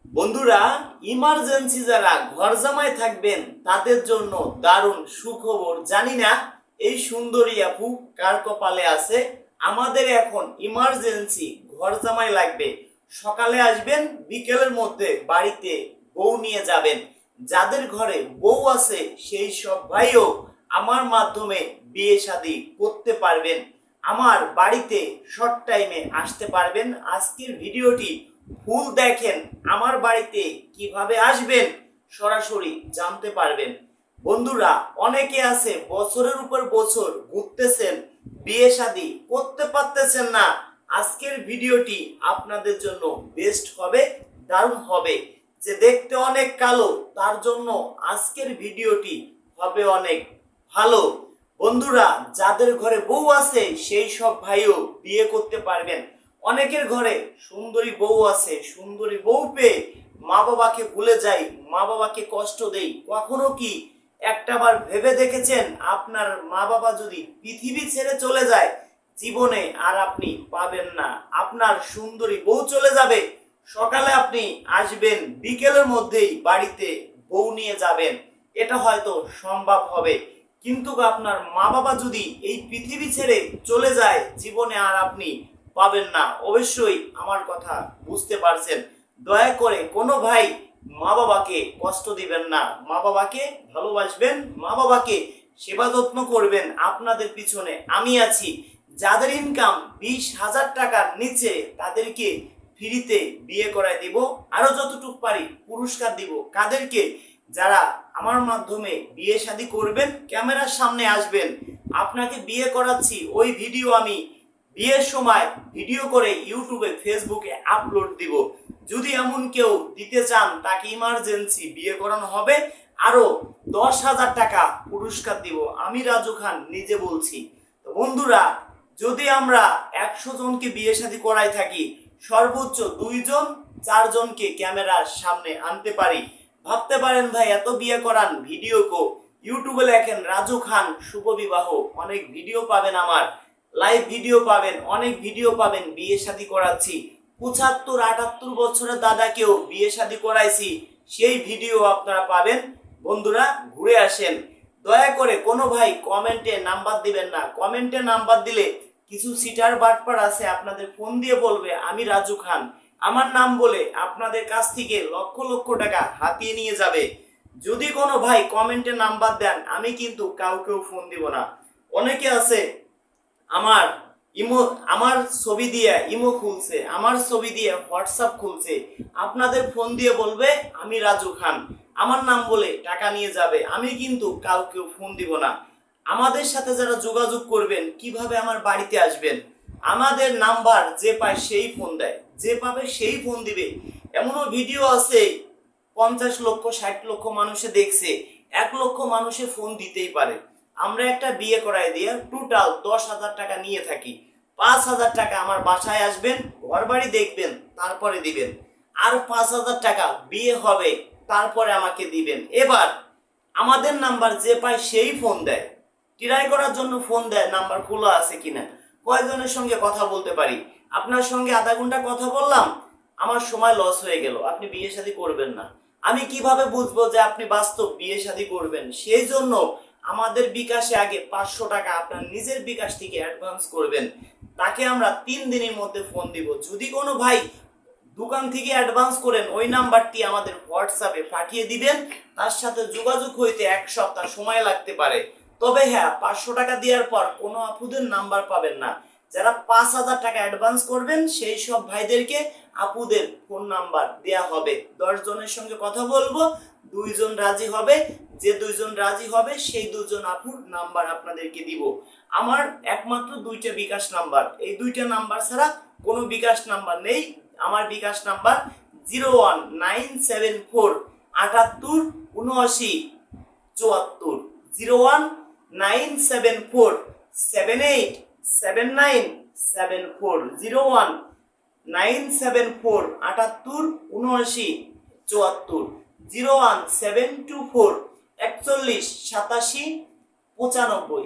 বন্ধুরা, ইমার্জেন্সি যারা ঘর জামায় থাকবেন তাদের জন্য দারুণ সুখবর। জানি না এই সুন্দরী আপু কার কপালে আছে। আমাদের এখন ইমার্জেন্সি ঘর জামাই লাগবে। সকালে আসবেন, বিকেলের মধ্যে বাড়িতে বউ নিয়ে যাবেন। যাদের ঘরে বউ আছে সেই সব ভাইও আমার মাধ্যমে বিয়ে শাদী করতে পারবেন। আমার বাড়িতে শর্ট টাইমে আসতে পারবেন। আজকের ভিডিওটি ফুল দেখেন। আমার বাড়িতে কিভাবে আসবেন সরাসরি জানতে পারবেন। বন্ধুরা, অনেকে আছে বছরের উপর বছর ঘুরতেছেন, বিয়ে শাদী করতে পারতেছেন না। আজকের ভিডিওটি আপনাদের জন্য বেস্ট হবে, দারুণ হবে। যে দেখতে অনেক কালো তার জন্য আজকের ভিডিওটি হবে অনেক ভালো। বন্ধুরা, যাদের ঘরে বউ আছে সেই সব ভাইও বিয়ে করতে পারবেন। অনেকের ঘরে সুন্দরী বউ আছে, সুন্দরী বউ পেয়ে মা বাবাকে ভুলে যাই, মা বাবাকে কষ্ট দেই। কখনো কি একটাবার ভেবে দেখেছেন আপনার মা বাবা যদি পৃথিবী ছেড়ে চলে যায়, জীবনে আর আপনি পাবেন না। আপনার সুন্দরী বউ চলে যাবে, সকালে আপনি আসবেন, বিকেলের মধ্যেই বাড়িতে বউ নিয়ে যাবেন। এটা হয়তো সম্ভব হবে, কিন্তু আপনার মা বাবা যদি এই পৃথিবী ছেড়ে চলে যায়, জীবনে আর আপনি পাবেন না। অবশ্যই আমার কথা বুঝতে পারছেন। দয়া করে কোনো ভাই মা বাবাকে কষ্ট দিবেন না। মা বাবাকে ভালোবাসবেন, মা বাবাকে সেবা যত্ন করবেন। আপনাদের পিছনে আমি আছি। যাদের ইনকাম 20,000 টাকার নিচে তাদেরকে ফ্রিতে বিয়ে করায় দিব। আরো যতটুকু পারি পুরস্কার দিব। কাদেরকে? যারা আমার মাধ্যমে বিয়ে শাদী করবেন, ক্যামেরার সামনে আসবেন, আপনাকে বিয়ে করাচ্ছি। ওই ভিডিও আমি বিয়ের সময় ভিডিও করে ইউটিউবে, ফেসবুকে আপলোড দিব। যদি এমন কেউ দিতে চান, তাকে ইমার্জেন্সি বিয়ে করানো হবে। আরো 10,000 টাকা পুরস্কার দিব। আমি রাজু খান নিজে বলছি। তো বন্ধুরা, যদি আমরা 100 জনকে বিয়ে শাদী করাই থাকি, সর্বোচ্চ 2 জন 4 জনকে ক্যামেরার সামনে আনতে পারি। ভাবতে পারেন ভাই এত বিয়ে করান, ভিডিও কো? ইউটিউবে লেখেন রাজু খান শুভ বিবাহ, অনেক ভিডিও পাবেন। আমার লাইভ ভিডিও পাবেন, অনেক ভিডিও পাবেন। বিয়ে শাদী করাচ্ছি, 75-78 বছরের দাদাকেও বিয়ে শাদী করাইছি, সেই ভিডিও আপনারা পাবেন। বন্ধুরা, ঘুরে আসেন। দয়া করে কোনো ভাই কমেন্টে নাম্বার দিবেন না। কমেন্টে নাম্বার দিলে কিছু সিটার বাটপার আছে, আপনাদের ফোন দিয়ে বলবে আমি রাজু খান। আমার নাম বলে আপনাদের কাছ থেকে লক্ষ লক্ষ টাকা হাতিয়ে নিয়ে যাবে। যদি কোনো ভাই কমেন্টে নাম্বার দেন, আমি কিন্তু কাউকেও ফোন দিব না। অনেকে আছে আমার ইমো, আমার ছবি দিয়ে ইমো খুলছে, আমার ছবি দিয়ে হোয়াটসঅ্যাপ খুলছে। আপনাদের ফোন দিয়ে বলবে আমি রাজু খান, আমার নাম বলে টাকা নিয়ে যাবে। আমি কিন্তু কাউকেও ফোন দিব না। আমাদের সাথে যারা যোগাযোগ করবেন, কিভাবে আমার বাড়িতে আসবেন? আমাদের নাম্বার যে পায় সেই ফোন দেয়, যে পাবে সেই ফোন দিবে। এমনও ভিডিও আছে 50 লক্ষ 60 লক্ষ মানুষে দেখছে, 1 লক্ষ মানুষে ফোন দিতেই পারে। আমরা একটা বিয়ে করাই দিয়ে টোটাল 10,000 টাকা নিয়ে থাকি। 5,000 টাকা আমার বাসায় আসবেন, ঘর বাড়ি দেখবেন, তারপরে দিবেন। আর 5,000 টাকা বিয়ে হবে, তারপরে আমাকে দিবেন। এবার আমাদের নাম্বার যে পায় সেই ফোন দেয়, ট্রাই করার জন্য ফোন দেয় নাম্বার খোলা আছে কিনা, কয়জনের সঙ্গে কথা বলতে পারি। আপনার সঙ্গে আধা ঘন্টা কথা বললাম, আমার সময় লস হয়ে গেল, আপনি বিয়ে শাদী করবেন না। আমি কিভাবে বুঝবো যে আপনি বাস্তব বিয়ে শাদী করবেন? সেই জন্য আমাদের বিকাশে আগে 500 টাকা আপনার নিজের বিকাশ থেকে অ্যাডভান্স করবেন। তাকে আমরা 3 দিনের মধ্যে ফোন দিব। যদি কোনো ভাই দোকান থেকে অ্যাডভান্স করেন, ওই নাম্বারটি আমাদের হোয়াটসঅ্যাপে পাঠিয়ে দিবেন। তার সাথে যোগাযোগ হইতে 1 সপ্তাহ সময় লাগতে পারে। তবে হ্যাঁ, 500 টাকা দেওয়ার পর কোনো আপুদের নাম্বার পাবেন না। যারা 5,000 টাকা অ্যাডভান্স করবেন, সেই সব ভাইদেরকে আপুদের ফোন নাম্বার দেয়া হবে। 10 জনের সঙ্গে কথা বলবো, 2 জন রাজি হবে। যে 2 জন রাজি হবে সেই 2 জন আপুর নাম্বার আপনাদেরকে দিব। আমার একমাত্র 2টা বিকাশ নাম্বার, এই 2টা নাম্বার ছাড়া কোনো বিকাশ নাম্বার নেই। আমার বিকাশ নাম্বার 01974 78 79 74, 01974 78 79 74, 01974 78 79 74, 01724 41 87 95,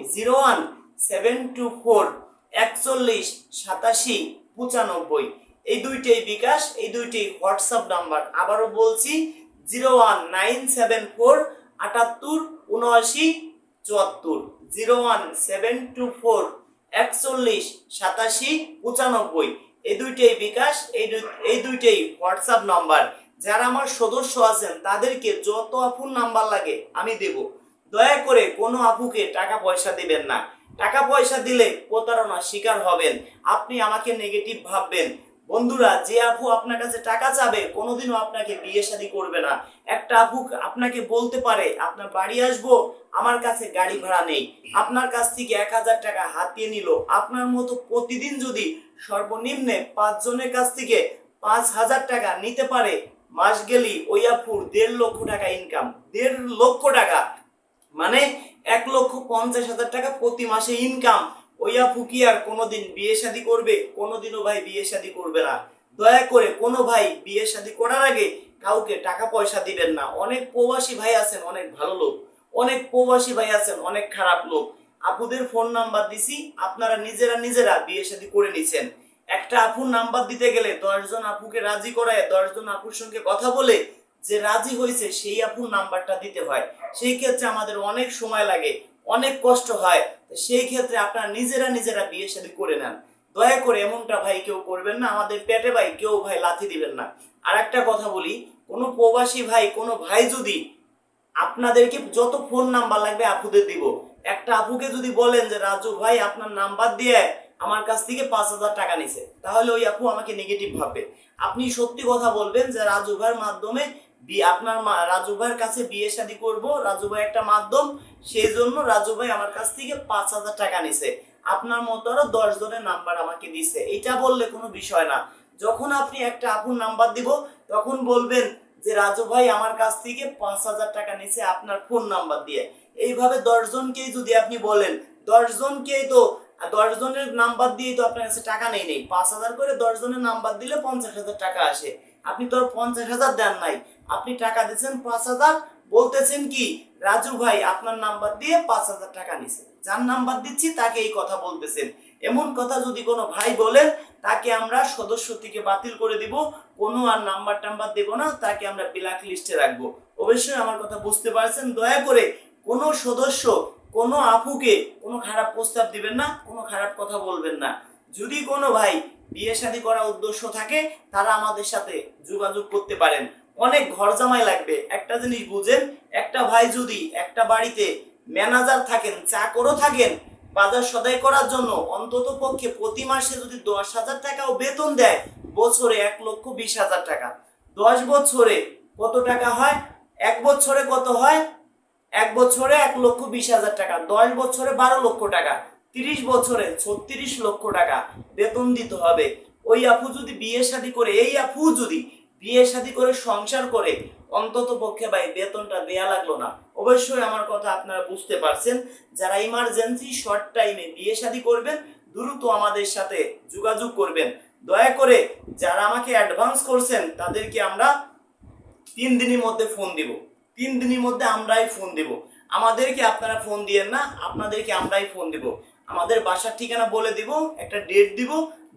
01724 41 87 95। এই দুইটাই বিকাশ, এই দুইটাই হোয়াটসঅ্যাপ নাম্বার। আবারও বলছি 01974 78 79 74, 01724 41 87 95, এই দুইটাই বিকাশ, এই দুইটাই হোয়াটসঅ্যাপ নাম্বার। যারা আমার সদস্য আছেন তাদেরকে যত আপুর নাম্বার লাগে আমি দেব। দয়া করে কোনো আপুকে টাকা পয়সা দিবেন না। টাকা পয়সা দিলে প্রতারণার শিকার হবেন, আপনি আমাকে নেগেটিভ ভাববেন। বন্ধুরা, যে আপু আপনার কাছে টাকা চাবে কোনোদিনও আপনাকে বিয়ে শাদী করবে না। একটা আপু আপনাকে বলতে পারে আপনার বাড়ি আসবো, আমার কাছে গাড়ি ভাড়া নেই, আপনার কাছ থেকে 1000 টাকা হাতিয়ে নিল। আপনার মতো প্রতিদিন যদি সর্বনিম্নে 5 জনের কাছ থেকে 5000 টাকা নিতে পারে, মাস গেলি ওই আপুর 1.5 লক্ষ টাকা ইনকাম। 1.5 লক্ষ টাকা মানে 1,50,000 টাকা প্রতি মাসে ইনকাম। ওই আপু কি আর কোনোদিন বিয়ে শাদী করবে? কোনোদিনও ভাই বিয়ে শাদী করবে না। দয়া করে কোনো ভাই বিয়ে শাদী করার আগে কাউকে টাকা পয়সা দিবেন না। অনেক প্রবাসী ভাই আছেন অনেক ভালো লোক, অনেক প্রবাসী ভাই আছেন অনেক খারাপ লোক। আপুদের ফোন নাম্বার দিছি, আপনারা নিজেরা বিয়ে শাদী করে নিছেন। একটা আপুর নাম্বার দিতে গেলে 10 জন আপুকে রাজি করায় 10 জন আপুর সঙ্গে কথা বলে যে রাজি হয়েছে সেই আপুর নাম্বারটা দিতে হয়। সেই ক্ষেত্রে আমাদের অনেক সময় লাগে, অনেক কষ্ট হয়। সেই ক্ষেত্রে আপনারা নিজেরা বিয়ে শাদী করে নেন। দয়া করে এমনটা ভাই কেউ করবেন না। আমাদের পেটে ভাই কেউ ভাই লাথি দিবেন না। আর একটা কথা বলি, কোনো প্রবাসী ভাই কোনো ভাই যদি আপনাদেরকে যত ফোন নাম্বার লাগবে আপুদের দিব, একটা আপুকে যদি বলেন যে রাজু ভাই আপনার নাম্বার দিয়ে আমার কাছ থেকে 5000 টাকা নিছে, তাহলে ওই আপু আমাকে নেগেটিভ ভাববে। আপনি সত্যি কথা বলবেন যে রাজু ভাইয়ের মাধ্যমে আপনার রাজু ভাইয়ের কাছে বিয়ে শাদী করব, রাজু ভাই একটা মাধ্যম, সেই জন্য রাজু ভাই আমার কাছ থেকে 5000 টাকা নিছে, আপনার মতো আরো 10 জনের নাম্বার আমাকে দিছে, এটা বললে কোনো বিষয় না। যখন আপনি একটা আপুর নাম্বার দিব তখন বলবেন যে রাজু ভাই আমার কাছ থেকে 5000 টাকা নিছে আপনার ফোন নাম্বার দিয়ে। এইভাবে 10 জনকেই যদি আপনি বলেন, 10 জনকেই তো 10 জনের নাম্বার দিয়ে তো আপনার কাছে টাকা নেই 5000 করে 10 জনের নাম্বার দিলে 50,000 টাকা আসে। আপনি তো 50,000 দেন নাই, আপনি টাকা দিচ্ছেন 5000, বলতেছেন কি রাজু ভাই আপনার নাম্বার দিয়ে 5000 টাকা নিছে, যার নাম্বার দিচ্ছি তাকে এই কথা বলতেছেন। এমন কথা যদি কোনো ভাই বলেন তাকে আমরা সদস্য থেকে বাতিল করে দিব, কোনো আর নাম্বার টাম্বার দেব না, তাকে আমরা ব্ল্যাক লিস্টে রাখবো। অবশ্যই আমার কথা বুঝতে পারছেন। দয়া করে কোনো সদস্য কোনো আপুকে কোনো খারাপ প্রস্তাব দিবেন না, কোনো খারাপ কথা বলবেন না। যদি কোনো ভাই বিয়ে শাদী করার উদ্দেশ্য থাকে তারা আমাদের সাথে যোগাযোগ করতে পারেন। অনেক ঘর জামাই লাগবে। একটা জিনিস বুঝেন, একটা ভাই যদি একটা বাড়িতে ম্যানেজার থাকেন, চাকরও থাকেন, বাজার সদাই করার জন্য অন্তত পক্ষে প্রতি মাসে যদি 10,000 টাকাও বেতন দেয়, বছরে 1,20,000 টাকা, 10 বছরে কত টাকা হয়? 1 বছরে কত হয়? 1 বছরে 1,20,000 টাকা, 10 বছরে 12 লক্ষ টাকা, 30 বছরে 36 লক্ষ টাকা বেতন দিতে হবে। ওই আপু যদি বিয়ে শাদী করে, এই আপু যদি বিয়ে শাদী করে সংসার করে, অন্তত পক্ষে ভাই বেতনটা দেয়া লাগলো না। অবশ্যই আমার কথা আপনারা বুঝতে পারছেন। যারা ইমার্জেন্সি শর্ট টাইমে বিয়ে শাদী করবেন দ্রুত আমাদের সাথে যোগাযোগ করবেন। দয়া করে যারা আমাকে অ্যাডভান্স করছেন তাদেরকে আমরা 3 দিনের মধ্যে ফোন দিব, 3 দিনের মধ্যে আমরাই ফোন দিব। আমাদেরকে আপনারা ফোন দিয়েন না, আপনাদেরকে আমরাই ফোন দিব। আমাদের বাসার ঠিকানা বলে দিব, একটা ডেট দিব,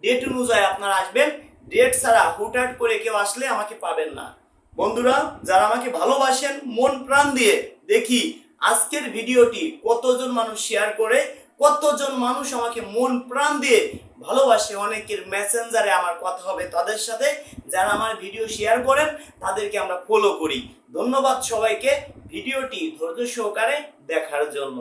ডেট অনুযায়ী আপনারা আসবেন। ডেট ছাড়া হুটহাট করে কেউ আসলে আমাকে পাবেন না। বন্ধুরা, যারা আমাকে ভালোবাসেন মন প্রাণ দিয়ে, দেখি আজকের ভিডিওটি কতজন মানুষ শেয়ার করে, কতজন মানুষ আমাকে মন প্রাণ দিয়ে ভালোবাসে। অনেকের মেসেঞ্জারে আমার কথা হবে তাদের সাথে। যারা আমার ভিডিও শেয়ার করেন তাদেরকে আমরা ফলো করি। ধন্যবাদ সবাইকে ভিডিওটি ধৈর্য সহকারে দেখার জন্য।